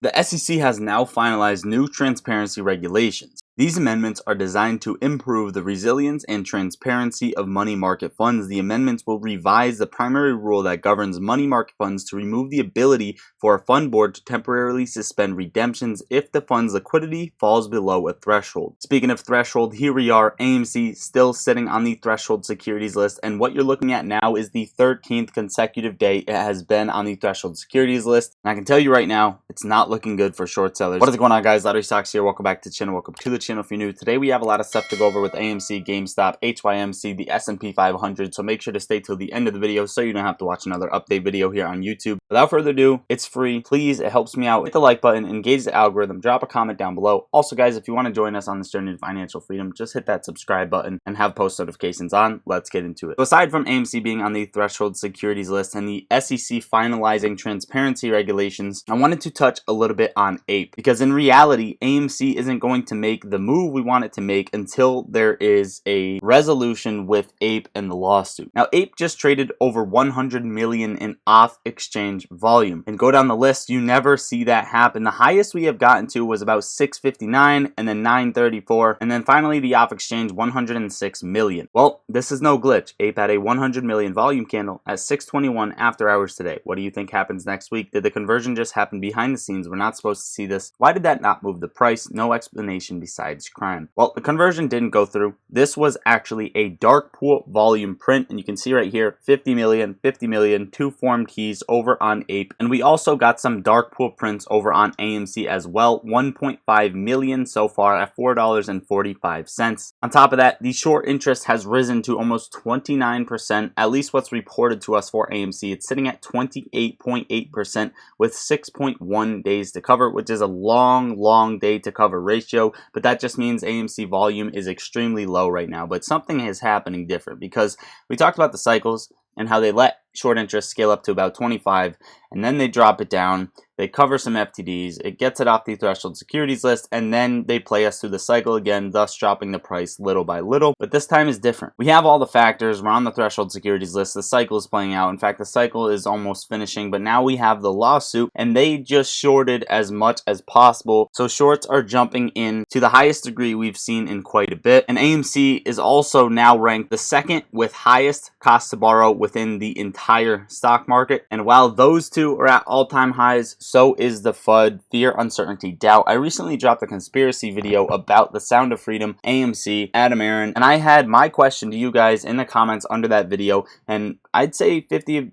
The SEC has now finalized new transparency regulations. These amendments are designed to improve the resilience and transparency of money market funds. The amendments will revise the primary rule that governs money market funds to remove the ability for a fund board to temporarily suspend redemptions if the fund's liquidity falls below a threshold. Speaking of threshold, here we are, AMC still sitting on the threshold securities list, and what you're looking at now is the 13th consecutive day it has been on the threshold securities list. And I can tell you right now, it's not looking good for short sellers. What is going on, guys? Lottery Stocks here. Welcome back to the channel. Welcome to the channel if you're new. Today we have a lot of stuff to go over with AMC, GameStop, HYMC, the S&P 500, so make sure to stay till the end of the video so you don't have to watch another update video here on YouTube. Without further ado, it's free. Please, it helps me out. Hit the like button, engage the algorithm, drop a comment down below. Also, guys, if you want to join us on this journey to financial freedom, just hit that subscribe button and have post notifications on. Let's get into it. So aside from AMC being on the threshold securities list and the SEC finalizing transparency regulations, I wanted to touch a little bit on APE, because in reality, AMC isn't going to make the move we want it to make until there is a resolution with APE and the lawsuit. Now, APE just traded over 100 million in off-exchange volume, and go down the list, you never see that happen. The highest we have gotten to was about 659, and then 934, and then finally the off-exchange 106 million. Well, this is no glitch. APE had a 100 million volume candle at 621 after hours today. What do you think happens next week? Did the conversion just happen behind the scenes? We're not supposed to see this. Why did that not move the price? No explanation besides crime. Well, the conversion didn't go through. This was actually a dark pool volume print, and you can see right here 50 million, two formed keys over on APE, and we also got some dark pool prints over on AMC as well. 1.5 million so far at $4.45. On top of that, the short interest has risen to almost 29%, at least what's reported to us for AMC. It's sitting at 28.8% with 6.1 days to cover, which is a long day to cover ratio, but that just means AMC volume is extremely low right now. But something is happening different, because we talked about the cycles and how they let short interest scale up to about 25, and then they drop it down, they cover some FTDs, it gets it off the threshold securities list, and then they play us through the cycle again, thus dropping the price little by little. But this time is different. We have all the factors, we're on the threshold securities list, the cycle is playing out. In fact, the cycle is almost finishing, but now we have the lawsuit, and they just shorted as much as possible. So shorts are jumping in to the highest degree we've seen in quite a bit, and AMC is also now ranked the second with highest cost to borrow within the entire stock market. And while those two are at all-time highs, so is the FUD, fear, uncertainty, doubt. I recently dropped a conspiracy video about the Sound of Freedom, AMC, Adam Aaron, and I had my question to you guys in the comments under that video, and I'd say 50%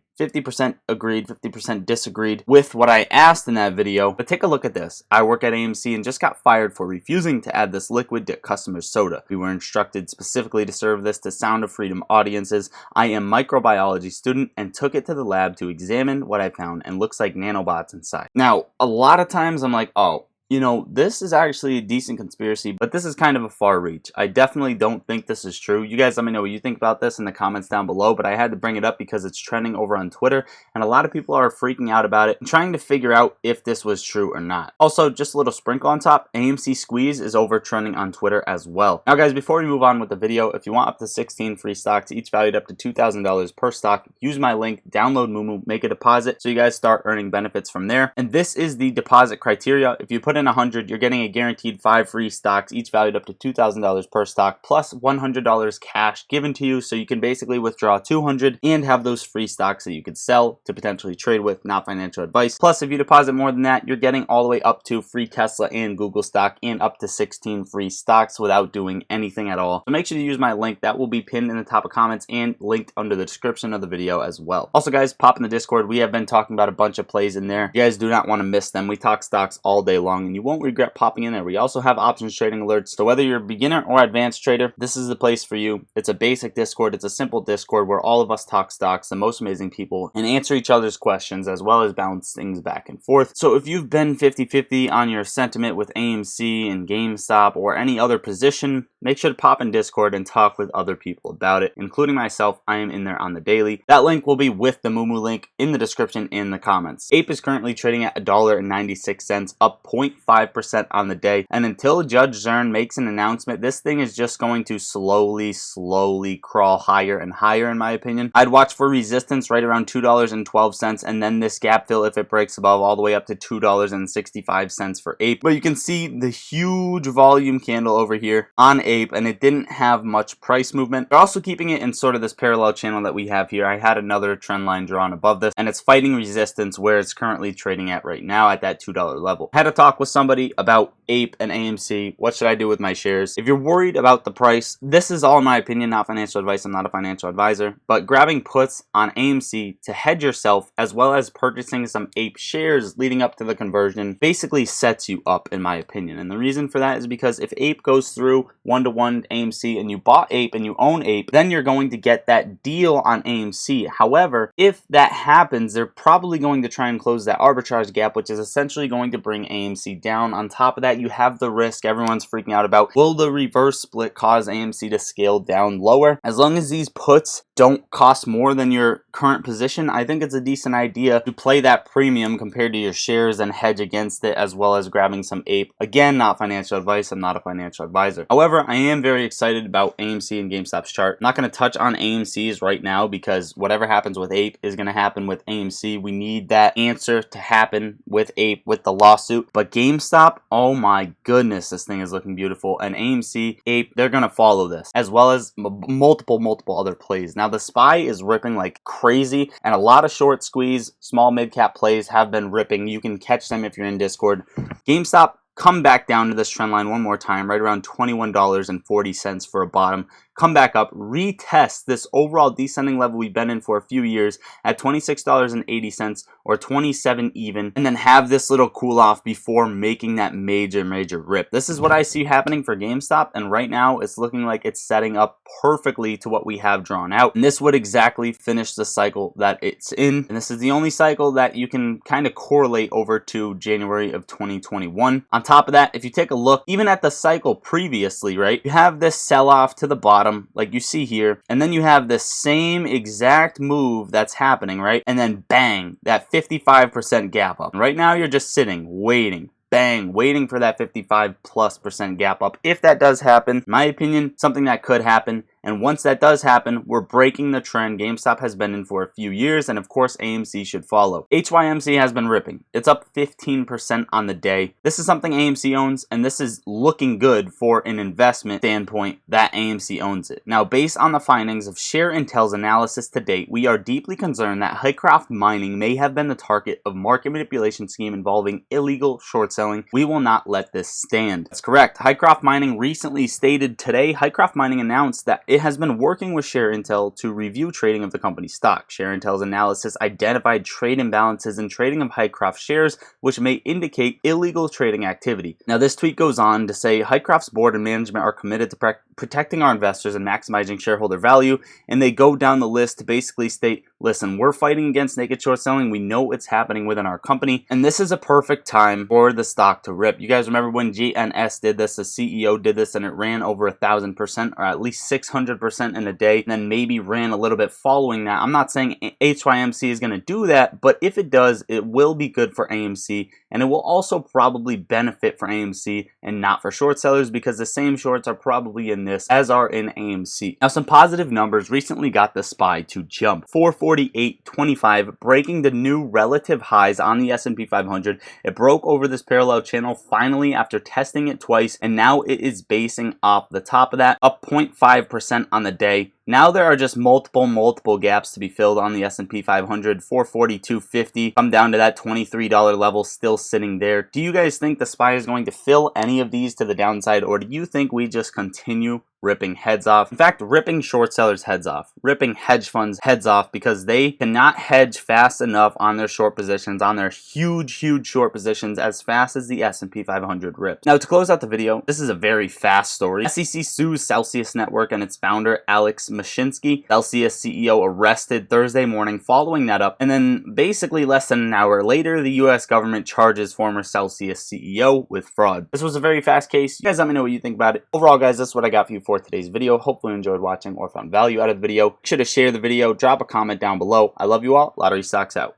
agreed, 50% disagreed with what I asked in that video. But take a look at this. I work at AMC and just got fired for refusing to add this liquid to customers' soda. We were instructed specifically to serve this to Sound of Freedom audiences. I am a microbiology student and took it to the lab to examine what I found, and looks like nanobots inside. Now, a lot of times I'm like, oh, you know, this is actually a decent conspiracy, but this is kind of a far reach. I definitely don't think this is true. You guys let me know what you think about this in the comments down below, but I had to bring it up because it's trending over on Twitter, and a lot of people are freaking out about it and trying to figure out if this was true or not. Also, just a little sprinkle on top, AMC Squeeze is over trending on Twitter as well. Now, guys, before we move on with the video, if you want up to 16 free stocks, each valued up to $2,000 per stock, use my link, download Moomoo, make a deposit so you guys start earning benefits from there. And this is the deposit criteria. If you put in 100, you're getting a guaranteed 5 free stocks, each valued up to $2,000 per stock, plus $100 cash given to you, so you can basically withdraw 200 and have those free stocks that you could sell to potentially trade with. Not financial advice. Plus, if you deposit more than that, you're getting all the way up to free Tesla and Google stock, and up to 16 free stocks without doing anything at all. So make sure to use my link. That will be pinned in the top of comments and linked under the description of the video as well. Also, guys, pop in the Discord. We have been talking about a bunch of plays in there. You guys do not want to miss them. We talk stocks all day long, and you won't regret popping in there. We also have options trading alerts, so whether you're a beginner or advanced trader, this is the place for you. It's a basic Discord. It's a simple Discord where all of us talk stocks, the most amazing people, and answer each other's questions, as well as bounce things back and forth. So if you've been 50-50 on your sentiment with AMC and GameStop or any other position, make sure to pop in Discord and talk with other people about it, including myself. I am in there on the daily. That link will be with the Moomoo link in the description in the comments. APE is currently trading at $1.96, up 0.5% on the day. And until Judge Zern makes an announcement, this thing is just going to slowly crawl higher and higher, in my opinion. I'd watch for resistance right around $2.12, and then this gap fill if it breaks above all the way up to $2.65 for APE. But you can see the huge volume candle over here on APE, and it didn't have much price movement. They're also keeping it in sort of this parallel channel that we have here. I had another trend line drawn above this, and it's fighting resistance where it's currently trading at right now at that $2 level. I had a talk with somebody about APE and AMC. What should I do with my shares? If you're worried about the price, this is all in my opinion, not financial advice. I'm not a financial advisor, but grabbing puts on AMC to hedge yourself as well as purchasing some APE shares leading up to the conversion basically sets you up, in my opinion. And the reason for that is because if APE goes through 1-to-1 AMC and you bought APE and you own APE, then you're going to get that deal on AMC. However, if that happens, they're probably going to try and close that arbitrage gap, which is essentially going to bring AMC down. On top of that, you have the risk everyone's freaking out about. Will the reverse split cause AMC to scale down lower? As long as these puts don't cost more than your current position, I think it's a decent idea to play that premium compared to your shares and hedge against it, as well as grabbing some APE. Again, not financial advice. I'm not a financial advisor. However, I am very excited about AMC and GameStop's chart. I'm not going to touch on AMC's right now because whatever happens with APE is going to happen with AMC. We need that answer to happen with APE with the lawsuit. But GameStop, oh my goodness, this thing is looking beautiful. And AMC, APE, they're going to follow this, as well as multiple other plays. Now, the SPY is ripping like crazy, and a lot of short squeeze, small mid-cap plays have been ripping. You can catch them if you're in Discord. GameStop, come back down to this trend line one more time, right around $21.40 for a bottom. Come back up, retest this overall descending level we've been in for a few years at $26.80 or 27 even, and then have this little cool off before making that major rip. This is what I see happening for GameStop, and right now it's looking like it's setting up perfectly to what we have drawn out. And this would exactly finish the cycle that it's in, and this is the only cycle that you can kind of correlate over to January of 2021. On top of that, if you take a look even at the cycle previously, right, you have this sell-off to the bottom like you see here, and then you have the same exact move that's happening, right, and then bang, that 55% gap up. Right now you're just sitting waiting, bang, waiting for that 55+% gap up. If that does happen, in my opinion, something that could happen. And once that does happen, we're breaking the trend GameStop has been in for a few years, and of course AMC should follow. HYMC has been ripping. It's up 15% on the day. This is something AMC owns, and this is looking good for an investment standpoint that AMC owns it. Now, based on the findings of Share Intel's analysis to date, we are deeply concerned that Hycroft Mining may have been the target of market manipulation scheme involving illegal short selling. We will not let this stand. That's correct. Hycroft Mining recently stated today, Hycroft Mining announced that it has been working with Share Intel to review trading of the company's stock. Share Intel's analysis identified trade imbalances in trading of Hycroft shares, which may indicate illegal trading activity. Now, this tweet goes on to say Hycroft's board and management are committed to protecting our investors and maximizing shareholder value, and they go down the list to basically state, listen, we're fighting against naked short selling. We know it's happening within our company, and this is a perfect time for the stock to rip. You guys remember when GNS did this, the CEO did this, and it ran over 1,000% or at least 600% in a day, and then maybe ran a little bit following that. I'm not saying HYMC is going to do that, but if it does, it will be good for AMC, and it will also probably benefit for AMC and not for short sellers, because the same shorts are probably in this as are in AMC. Now, some positive numbers recently got the SPY to jump 448.25, breaking the new relative highs on the S&P 500. It broke over this parallel channel finally after testing it twice, and now it is basing off the top of that, up 0.5% on the day. Now there are just multiple gaps to be filled on the S&P 500. 442.50, come down to that $23 level, still sitting there. Do you guys think the SPY is going to fill any of these to the downside, or do you think we just continue ripping heads off? In fact, ripping short sellers heads off, ripping hedge funds heads off, because they cannot hedge fast enough on their short positions, on their huge short positions, as fast as the S&P 500 rips. Now, to close out the video, this is a very fast story. SEC sues Celsius Network and its founder Alex Mashinsky. Celsius CEO arrested Thursday morning following that up, and then basically less than an hour later, the US government charges former Celsius CEO with fraud. This was a very fast case. You guys let me know what you think about it. Overall, guys, that's what I got for you for today's video. Hopefully you enjoyed watching or found value out of the video. Make sure to share the video, drop a comment down below. I love you all. Lottery Stocks out.